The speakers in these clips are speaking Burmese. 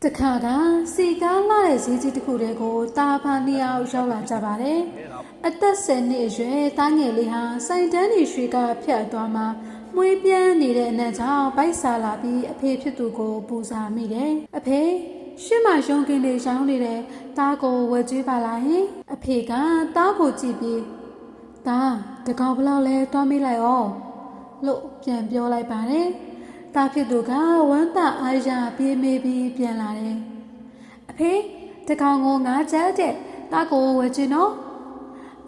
တခါကစီကားလာတဲ့ဈေးကြီးတစ်ခုတည်းကိုတာဖာနှစ်ယောက်ရောက်လာကြပါတယ်။အသက်10နှစ်အရွယ်တားငယ်လေးဟာစိုင်တန်းနေရွှေကဖြတ်သွားမှမွေးပြန်းနေတဲ့အနက်ကြောင့်ဗိုက်စာလာပြီးအဖေဖြစ်သူကိုပူဇာမိတယ်။အဖေရှင်းမရုံကင်းလေးရောင်းနေတဲ့တားကိုဝယ်ကြွေးပါလားဟင်။အဖေကတားကိုကြည့်ပြီးတားတကောင်ဘလောက်လဲတွားမိလိုက်အောင်လို့ပြန်ပြောလိုက်ပါတယ်။တာဖြစ်သူကဝမ်းသာအားရပြေးမေးပြီးပြန်လာတယ်။အဖေတကောင်ကိုငါချက်တဲ့တာကိုဝယ်ချင်တော့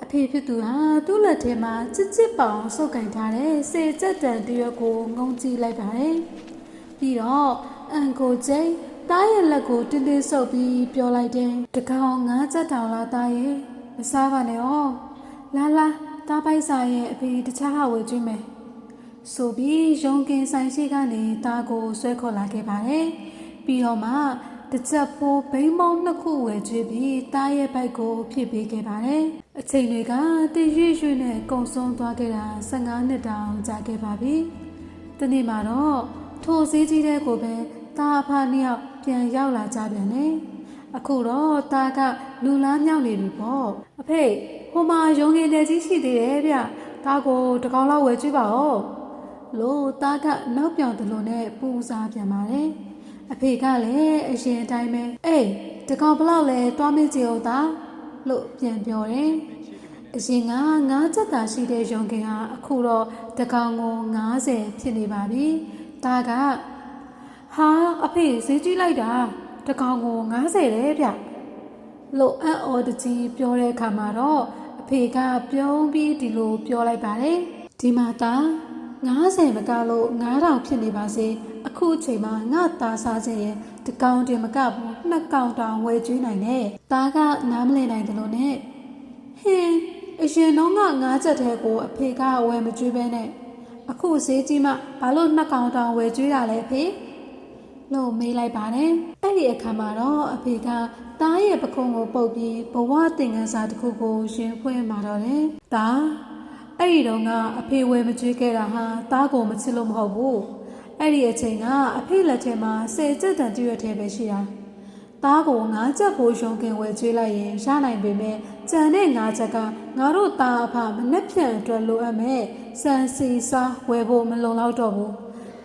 အဖေဖြစ်သူဟာသူ့လက်ထဲမှာချစ်ချစ်ပေါင်စုပ်ကင်ထားတဲ့စေကျက်တန်တရွက်ကိုငုံကြည့်လိုက်ပါတယ်။ပြီးတော့အန်ကိုကျိတားရဲ့လက်ကိုတင်းတင်းဆုပ်ပြီးပြောလိုက်တယ်။တကောင်ငါချက်တောင်လာတာရဲ့မစားပါနဲ့哦လာလာတားပိုက်စာရဲ့အဖေတခြားဟာဝယ်ကြည့်မယ်ဆိုပြီးရုံကင်ဆိုင်ရှိကနေတားကိုဆွဲခေါ်လာခဲ့ပါတယ်။ပြီးတော့မှတစ်ချက်ဖိုးဘိန်းမောင်းနှစ်ခုဝယ်ကျွေးပြီးတားရဲ့ဘိုက်ကိုဖြည့်ပေးခဲ့ပါတယ်။အချိန်တွေကတရွေ့ရွေ့နဲ့ကုံဆုံးသွားခဲ့တာ15နှစ်တောင်ကြာခဲ့ပါပြီ။ဒီနေ့မှာတော့ထိုစည်းကြီးတဲ့ကိုပဲတားအဖနှစ်ယောက်ပြန်ရောက်လာကြပြန်တယ်။အခုတော့တားကလူလားမြောက်နေပြီပေါ့။အဖေဟိုမှာရုံငင်တဲ့ကြီးရှိသေးတယ်ဗျ။တားကိုတကောင်လောက်ဝယ်ကျွေးပါဦး။လို့တားကနောက်ပြောင်တလို့နဲ့ပူစားပြန်ပါတယ်။အဖေကလည်းအရင်တိုင်းပဲအေးတကောင်ဘလောက်လဲတွားမကြည့်အောင်သားလို့ပြန်ပြောတယ်။အရင်က9ချက်သာရှိတဲ့ရုံကင်ဟာအခုတော့တကောင်ကို90ဖြစ်နေပါပြီ။တားကဟာအဖေဈေးကြီးလိုက်တာတကောင်ကို90လေဗျလို့အံ့ဩတကြီးပြောတဲ့အခါမှာတော့အဖေကပြုံးပြီးဒီလိုပြောလိုက်ပါတယ်။ဒီမှာသား90မကလို့9000ဖြစ်နေပါစေအခုအချိန်မှာငါသားစားခြင်းရဲ့တကောင်တင်မကဘူး2ကောင်တောင်ဝယ်ကျွေးနိုင်တယ်သားကနားမလည်နိုင်တယ်လို့နဲ့ဟင်းအရင်တော့ငါ9ချက်ထဲကိုအဖေကဝယ်မကျွေးပဲနဲ့အခုဈေးကြီးမှဘာလို့2ကောင်တောင်ဝယ်ကျွေးတာလဲဖေလို့မေးလိုက်ပါတယ်အဲ့ဒီအခါမှာတော့အဖေကသားရဲ့ပခုံးကိုပုတ်ပြီးဘဝသင်ခန်းစာတစ်ခုကိုရင်ဖွင့်มาတော့တယ်သားအဲ့ဒီတော့ကအဖေဝယ်မကျွေးခဲ့တာဟာသားကိုမချစ်လို့မဟုတ်ဘူးအဲ့ဒီအချိန်ကအဖေလက်ထဲမှာ10ချက်တန်တရွက်ထဲပဲရှိတာသားကို9ချက်ဖို့ရုံကင်ဝယ်ကျွေးလိုက်ရင်ရနိုင်ပေမဲ့ကြံတဲ့9ချက်ကငါတို့သားအဖမနှက်ဖြန်အတွက်လိုအပ်မဲ့စံစီစားဝယ်ဖို့မလုံလောက်တော့ဘူး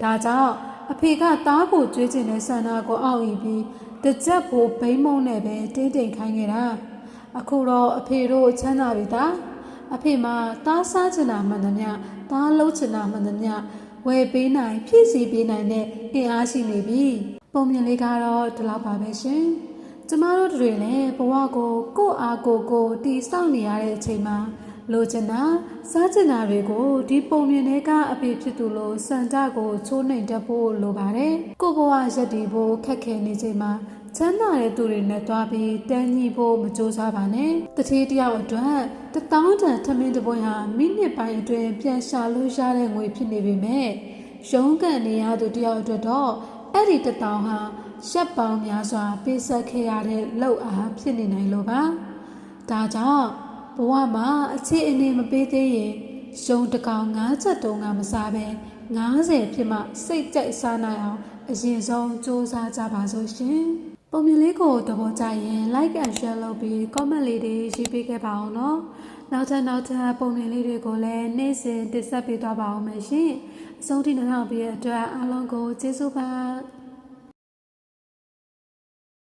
ဒါကြောင့်အဖေကသားကိုကျွေးချင်တဲ့ဆန္ဒကိုအောက်အီပြီးတစ်ချက်ဖို့ဘိန်းမုံနဲ့ပဲတင်းတိမ်ခိုင်းခဲ့တာအခုတော့အဖေတို့ချမ်းသာပြီသားအဖေမှာသားစားချင်တာမှန်သမျှသားလှုပ်ချင်တာမှန်သမျှဝယ်ပေးနိုင်ဖြည့်ဆည်းပေးနိုင်တဲ့အင်အားရှိနေပြီပုံမြင်လေးကတော့ဒီလောက်ပါပဲရှင်ကျမတို့တွေလည်းဘဝကိုအားကိုတီစောင့်နေရတဲ့အချိန်မှာလိုချင်တာစားချင်တာတွေကိုဒီပုံမြင်တွေကအဖေဖြစ်သူလို့စံကြကိုချိုးနှိမ်တတ်ဖို့လိုပါတယ်ကိုဘဝရက်တည်ဖို့ခက်ခဲနေချိန်မှာချမ်းသာတဲ့သူတွေနဲ့တွားပြီးတန်းညှိဖို့မကြိုးစားပါနဲ့တတိတယောက်အတွက်1000တန်ထမင်းတစ်ပွင့်ဟာမိနစ်ပိုင်းအတွင်းပြန်ရှာလို့ရတဲ့ငွေဖြစ်နေပေမဲ့ရုံးကန်နေရသူတယောက်အတွက်တော့အဲ့ဒီ1000ဟာရက်ပေါင်းများစွာပေးဆက်ခဲ့ရတဲ့လောက်အားဖြစ်နေနိုင်လို့ပါဒါကြောင့်ဘဝမှာအခြေအနေမပေးသေးရင်ရုံးတကောင်9ချက်တုံးကမစားပဲ90ဖြစ်မှစိတ်ကြိုက်စားနိုင်အောင်အရင်ဆုံးစူးစမ်းကြပါစို့ရှင်ပုံမြင်လေးကိုသဘောကျရင် like and share လုပ်ပြီး comment လေးတွေရေးပေးခဲ့ပါအောင်နော်နောက်ထပ်ပုံမြင်လေးတွေကိုလည်းနေ့စဉ်တင်ဆက်ပေးသွားပါအောင်မယ်ရှင်အဆုံးထိနားထောင်ပြီးတဲ့အတွက်အားလုံးကိုကျေးဇူးပါ